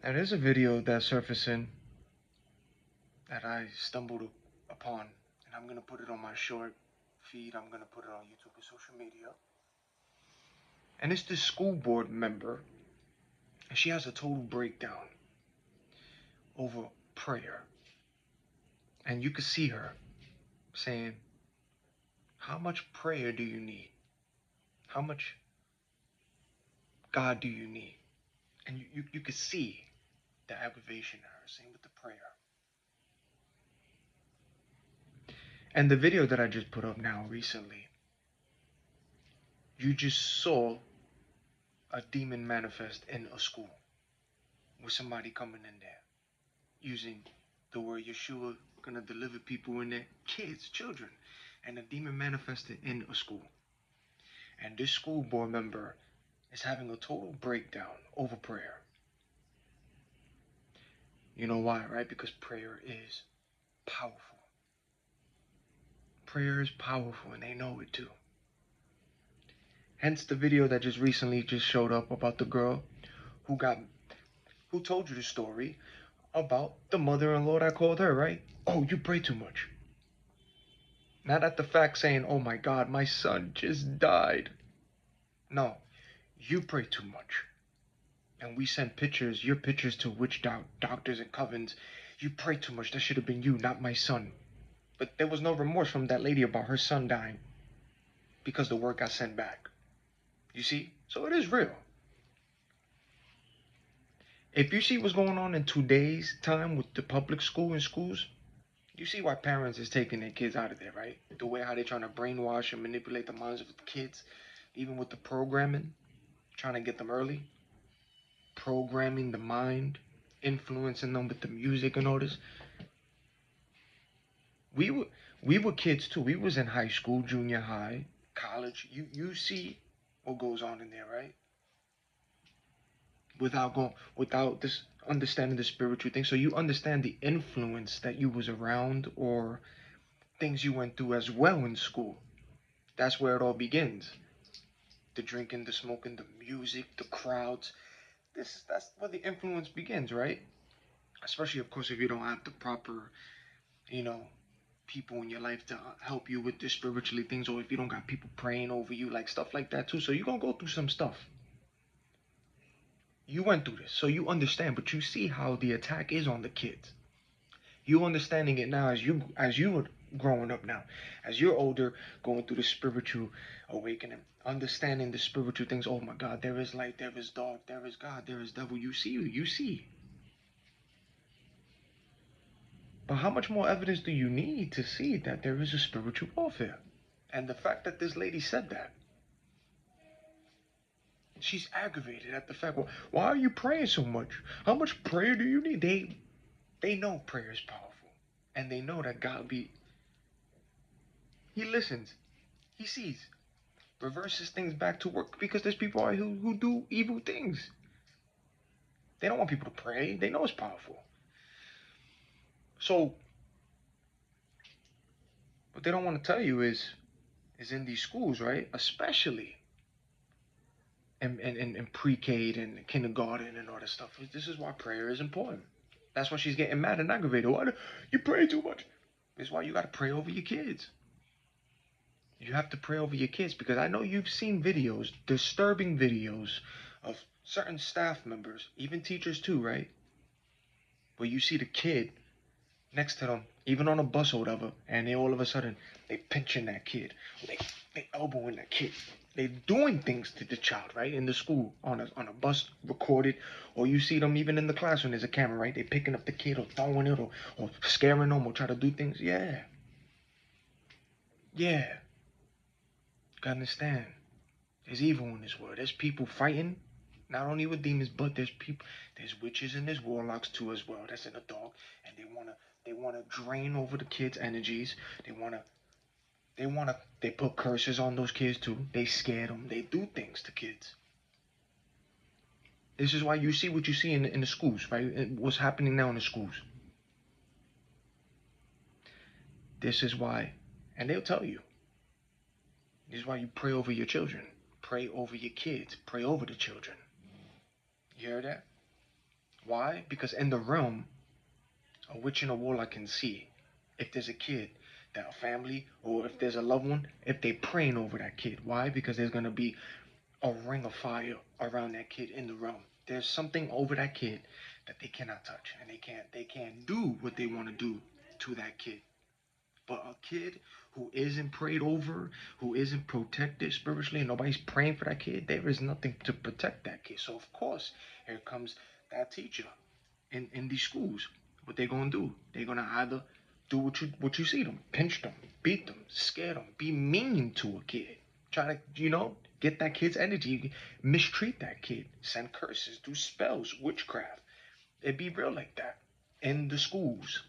And there's a video that's surfacing that I stumbled upon, and I'm gonna put it on my short feed. I'm gonna put it on YouTube and social media. And it's this school board member, and she has a total breakdown over prayer. And you can see her saying, how much prayer do you need? How much God do you need? And you could see the aggravation in her, same with the prayer. And the video that I just put up now recently, you just saw a demon manifest in a school with somebody coming in there using the word Yeshua, gonna deliver people in there, kids, children, and a demon manifested in a school. And this school board member is having a total breakdown over prayer. You know why, right? Because prayer is powerful. Prayer is powerful, and they know it too. Hence the video that just recently showed up about the girl who told you the story about the mother-in-law that called her, right? Oh, you pray too much. Not at the fact saying, oh my God, my son just died. No, you pray too much. And we send pictures, your pictures to witch doctors and covens. You pray too much. That should have been you, not my son. But there was no remorse from that lady about her son dying because the word got sent back. You see? So it is real. If you see what's going on in today's time with the public school and schools, you see why parents is taking their kids out of there, right? The way how they're trying to brainwash and manipulate the minds of the kids, even with the programming, trying to get them early, programming the mind, influencing them with the music and all this. We were we were kids too. We was in high school, junior high, college. You see what goes on in there, right? Without this understanding the spiritual thing. So you understand the influence that you was around or things you went through as well in school. That's where it all begins. The drinking, the smoking, the music, the crowds. That's where the influence begins, right? Especially, of course, if you don't have the proper, you know, people in your life to help you with the spiritually things, or if you don't got people praying over you, like stuff like that too. So you're gonna go through some stuff. You went through this, so you understand, but you see how the attack is on the kids. You understanding it now as you were growing up now, as you're older, going through the spiritual awakening, understanding the spiritual things. Oh my God, there is light, there is dark, there is God, there is devil. You see. But how much more evidence do you need to see that there is a spiritual warfare? And the fact that this lady said that, she's aggravated at the fact, well, why are you praying so much? How much prayer do you need? They know prayer is powerful. And they know that God he listens. He sees. Reverses things back to work because there's people out here who do evil things. They don't want people to pray. They know it's powerful. So what they don't want to tell you is in these schools, right? Especially in pre-K and kindergarten and all that stuff. This is why prayer is important. That's why she's getting mad and aggravated. Why do you pray too much? This is why you got to pray over your kids. You have to pray over your kids because I know you've seen videos, disturbing videos of certain staff members, even teachers too, right? Where you see the kid next to them, even on a bus or whatever, and they all of a sudden they pinching that kid, they elbowing that kid. They doing things to the child, right? In the school, on a bus, recorded, or you see them even in the classroom. There's a camera, right? They picking up the kid or throwing it or scaring them or try to do things. Yeah, yeah. You gotta understand. There's evil in this world. There's people fighting, not only with demons, but there's witches and there's warlocks too as well. That's in the dark, and they wanna drain over the kids' energies. They put curses on those kids too. They scare them. They do things to kids. This is why you see what you see in the schools, right? What's happening now in the schools. This is why, and they'll tell you. This is why you pray over your children. Pray over your kids. Pray over the children. You hear that? Why? Because in the realm, a witch and a warlock can see if there's a kid, that a family, or if there's a loved one, if they praying over that kid. Why? Because there's gonna be a ring of fire around that kid in the realm. There's something over that kid that they cannot touch, and they can't do what they want to do to that kid. But a kid who isn't prayed over, who isn't protected spiritually, and nobody's praying for that kid, there is nothing to protect that kid. So of course, here comes that teacher in these schools. What they gonna do? They're gonna either do what you see them, pinch them, beat them, scare them, be mean to a kid, try to get that kid's energy, mistreat that kid, send curses, do spells, witchcraft. It be real like that in the schools.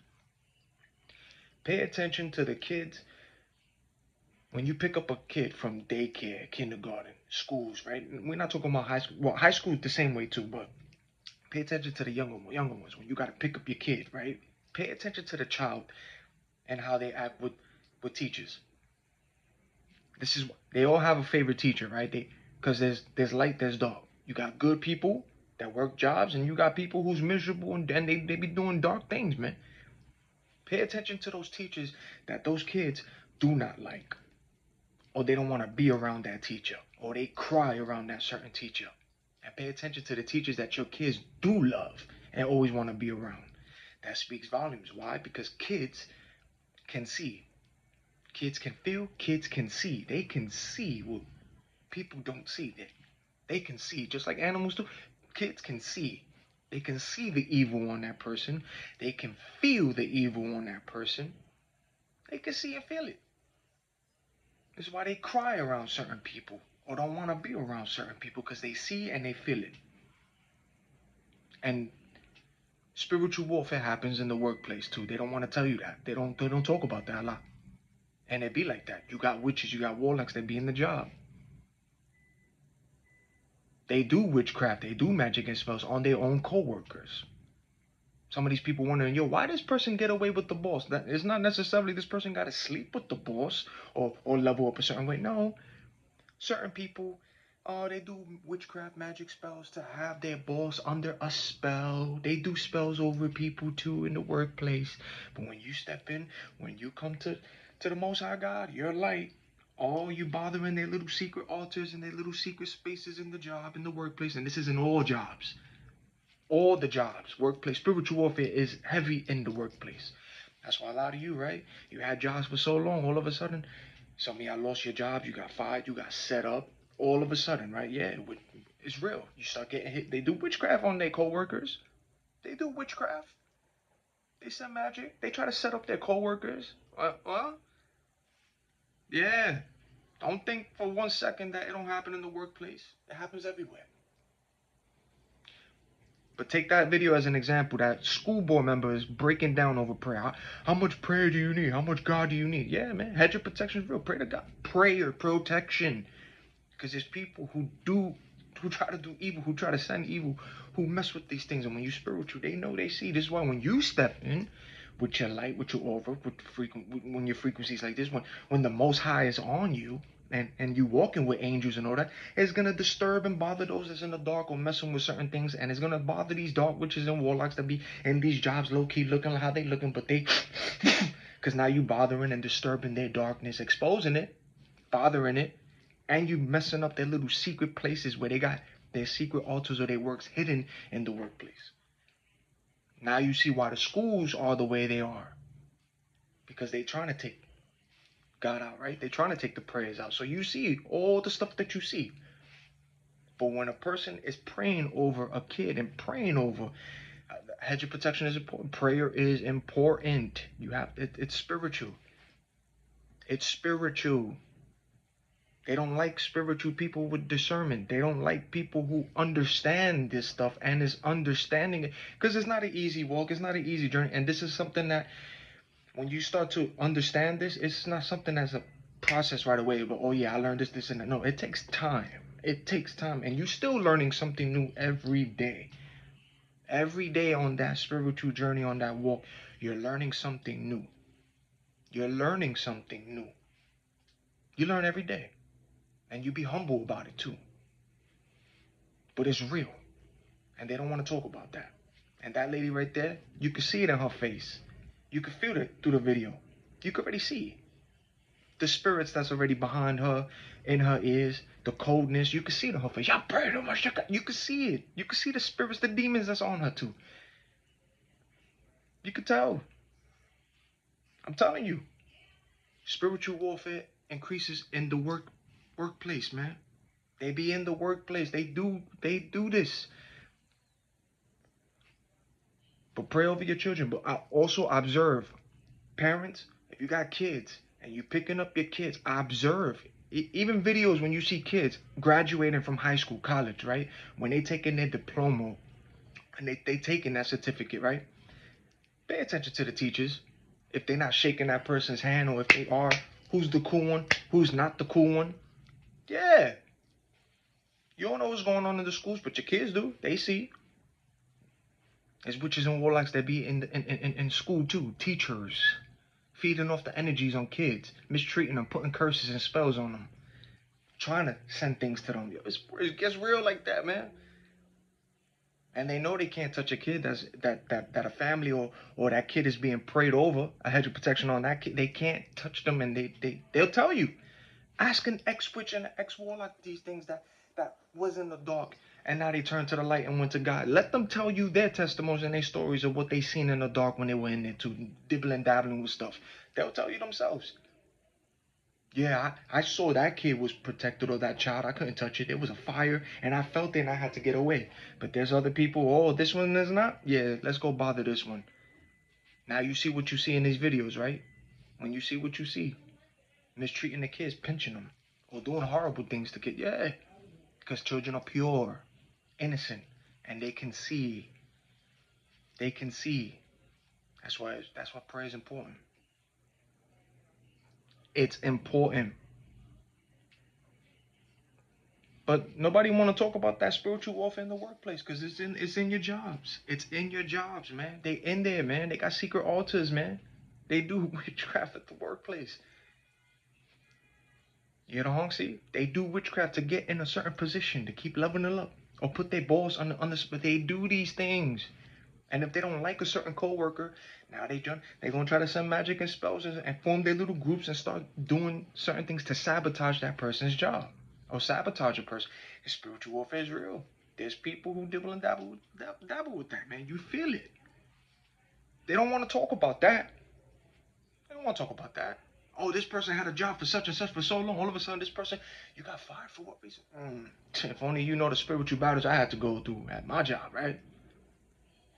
Pay attention to the kids. When you pick up a kid from daycare, kindergarten, schools, right? We're not talking about high school. Well, high school is the same way too, but pay attention to the younger ones. When you got to pick up your kid, right? Pay attention to the child and how they act with teachers. They all have a favorite teacher, right? Because there's light, there's dark. You got good people that work jobs, and you got people who's miserable and they be doing dark things, man. Pay attention to those teachers that those kids do not like, or they don't want to be around that teacher, or they cry around that certain teacher. And pay attention to the teachers that your kids do love and always want to be around. That speaks volumes. Why? Because kids can see. Kids can feel, kids can see. They can see what people don't see. They can see, just like animals do. Kids can see. They can see the evil on that person. They can feel the evil on that person. They can see and feel it. This is why they cry around certain people or don't want to be around certain people, because they see and they feel it. And spiritual warfare happens in the workplace too. They don't want to tell you that. They don't talk about that a lot. And it be like that. You got witches, you got warlocks that be in the job. They do witchcraft, they do magic and spells on their own co-workers. Some of these people wondering, yo, why this person get away with the boss? That it's not necessarily this person got to sleep with the boss or level up a certain way. No, certain people, they do witchcraft magic spells to have their boss under a spell. They do spells over people too in the workplace. But when you step in, when you come to the Most High God, your light, all you bothering their little secret altars and their little secret spaces in the job, in the workplace, and this is in all jobs. All the jobs, workplace, spiritual warfare is heavy in the workplace. That's why a lot of you, right? You had jobs for so long, all of a sudden, some of y'all lost your jobs, you got fired, you got set up, all of a sudden, right? Yeah, it's real. You start getting hit. They do witchcraft on their co-workers. They do witchcraft. They send magic. They try to set up their co-workers. Well, yeah. Don't think for 1 second that it don't happen in the workplace. It happens everywhere. But take that video as an example. That school board member is breaking down over prayer. How much prayer do you need? How much God do you need? Yeah, man. Hedge of protection is real. Pray to God. Prayer, protection. Because there's people who try to do evil, who try to send evil, who mess with these things. And when you spiritual, they know, they see. This is why when you step in with your light, with your aura, when your frequencies like this, when the Most High is on you, and you walking with angels and all that, it's gonna disturb and bother those that's in the dark or messing with certain things, and it's gonna bother these dark witches and warlocks that be in these jobs low key looking like how they looking, but they, because now you bothering and disturbing their darkness, exposing it, bothering it, and you messing up their little secret places where they got their secret altars or their works hidden in the workplace. Now you see why the schools are the way they are, because they trying to take God out, right? They're trying to take the prayers out. So you see all the stuff that you see. But when a person is praying over a kid and praying over, hedge of protection is important. Prayer is important. It's spiritual. It's spiritual. They don't like spiritual people with discernment. They don't like people who understand this stuff and is understanding it. Because it's not an easy walk. It's not an easy journey. And this is something that when you start to understand this, it's not something that's a process right away. But, oh yeah, I learned this, and that. No, it takes time. It takes time. And you're still learning something new every day. Every day on that spiritual journey, on that walk, you're learning something new. You're learning something new. You learn every day. And you be humble about it too. But it's real. And they don't want to talk about that. And that lady right there, you can see it in her face. You can feel it through the video. You can already see the spirits that's already behind her, in her ears, the coldness. You can see it in her face. Y'all pray too much. You can see it. You can see the spirits, the demons that's on her too. You can tell. I'm telling you. Spiritual warfare increases in the workplace, man. They be in the workplace. They do this. But pray over your children. But I also observe, parents, if you got kids and you picking up your kids, I observe. Even videos when you see kids graduating from high school, college, right? When they taking their diploma and they taking that certificate, right? Pay attention to the teachers. If they're not shaking that person's hand, or if they are, who's the cool one? Who's not the cool one? Yeah. You don't know what's going on in the schools, but your kids do. They see. There's witches and warlocks that be in school too. Teachers feeding off the energies on kids, mistreating them, putting curses and spells on them, trying to send things to them. It gets real like that, man. And they know they can't touch a kid that a family or that kid is being prayed over, a hedge of protection on that kid. They can't touch them, and they'll tell you. Ask an ex-witch and an ex-warlock these things that was in the dark, and now they turned to the light and went to God. Let them tell you their testimonies and their stories of what they seen in the dark when they were in there too, dibbling, dabbling with stuff. They'll tell you themselves. Yeah, I saw that kid was protected, or that child. I couldn't touch it. It was a fire, and I felt it, and I had to get away. But there's other people. Oh, this one is not? Yeah, let's go bother this one. Now you see what you see in these videos, right? When you see what you see, mistreating the kids, pinching them, or doing horrible things to kids. Yeah, because children are pure, innocent, and they can see. They can see. That's why prayer is important. It's important. But nobody want to talk about that spiritual warfare in the workplace, because it's in your jobs. It's in your jobs, man. They in there, man. They got secret altars, man. They do witchcraft at the workplace. You know, see? They do witchcraft to get in a certain position, to keep leveling up, or put their boss on the. But they do these things. And if they don't like a certain coworker, now they're gonna try to send magic and spells and form their little groups and start doing certain things to sabotage that person's job, or sabotage a person. And spiritual warfare is real. There's people who dibble and dabble with that, man. You feel it. They don't want to talk about that. They don't want to talk about that. Oh, this person had a job for such and such for so long. All of a sudden, this person, you got fired for what reason? If only you know the spiritual battles I had to go through at my job, right?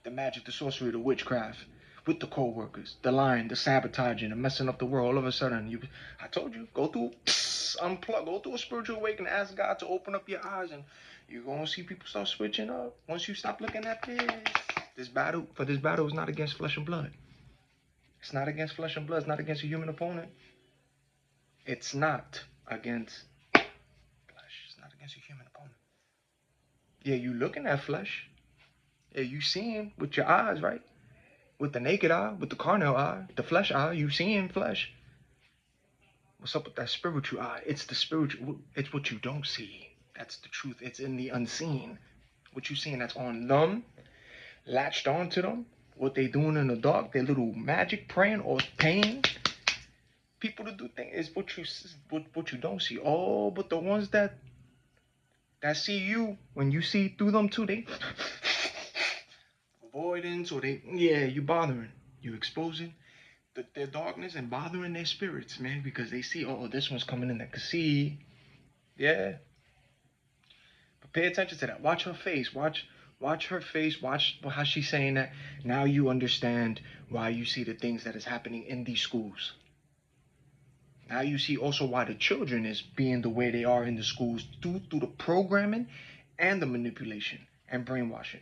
The magic, the sorcery, the witchcraft, with the co-workers, the lying, the sabotaging, the messing up the world. All of a sudden, I told you, go through, unplug, go through a spiritual awakening, ask God to open up your eyes, and you're going to see people start switching up. Once you stop looking at this battle is not against flesh and blood. It's not against flesh and blood. It's not against a human opponent. It's not against flesh. It's not against a human opponent. Yeah, you looking at flesh. Yeah, you seeing with your eyes, right? With the naked eye, with the carnal eye, the flesh eye, you seeing flesh. What's up with that spiritual eye? It's the spiritual. It's what you don't see. That's the truth. It's in the unseen. What you seeing that's on them, latched onto them, what they doing in the dark, their little magic, praying or pain. People to do things is what you don't see. Oh, but the ones that see you, when you see through them too, they avoidance, or you bothering, you exposing their darkness and bothering their spirits, man, because they see, oh, this one's coming in that can see. Yeah. But pay attention to that. Watch her face. Watch her face. Watch how she's saying that. Now you understand why you see the things that is happening in these schools. Now you see also why the children is being the way they are in the schools through the programming and the manipulation and brainwashing.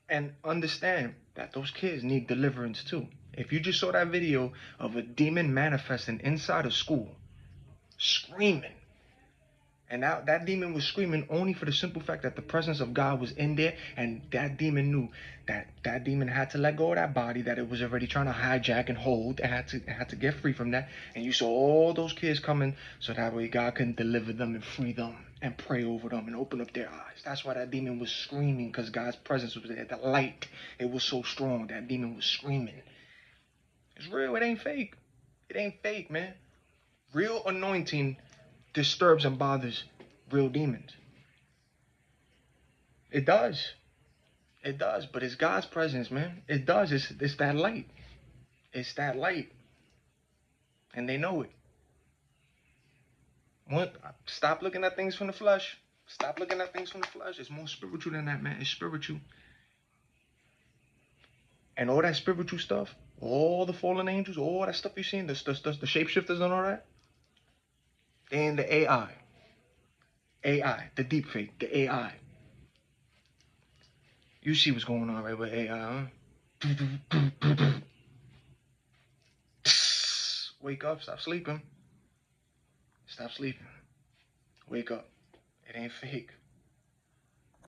And understand that those kids need deliverance too. If you just saw that video of a demon manifesting inside a school, screaming, and that demon was screaming only for the simple fact that the presence of God was in there, and that demon knew that demon had to let go of that body that it was already trying to hijack and hold, and had to get free from that. And you saw all those kids coming so that way God can deliver them and free them. and pray over them and open up their eyes. That's why that demon was screaming, because God's presence was there. The light, it was so strong. That demon was screaming. It's real. It ain't fake. It ain't fake, man. Real anointing disturbs and bothers real demons. It does. It does. But it's God's presence, man. It does. It's that light. It's that light. And they know it. Stop looking at things from the flesh. Stop looking at things from the flesh. It's more spiritual than that, man. It's spiritual. And all that spiritual stuff, all the fallen angels, all that stuff you seen, the shapeshifters and all that, and the AI, the deepfake, the AI. You see what's going on right with AI, huh? Wake up, stop sleeping. Stop sleeping. Wake up. It ain't fake.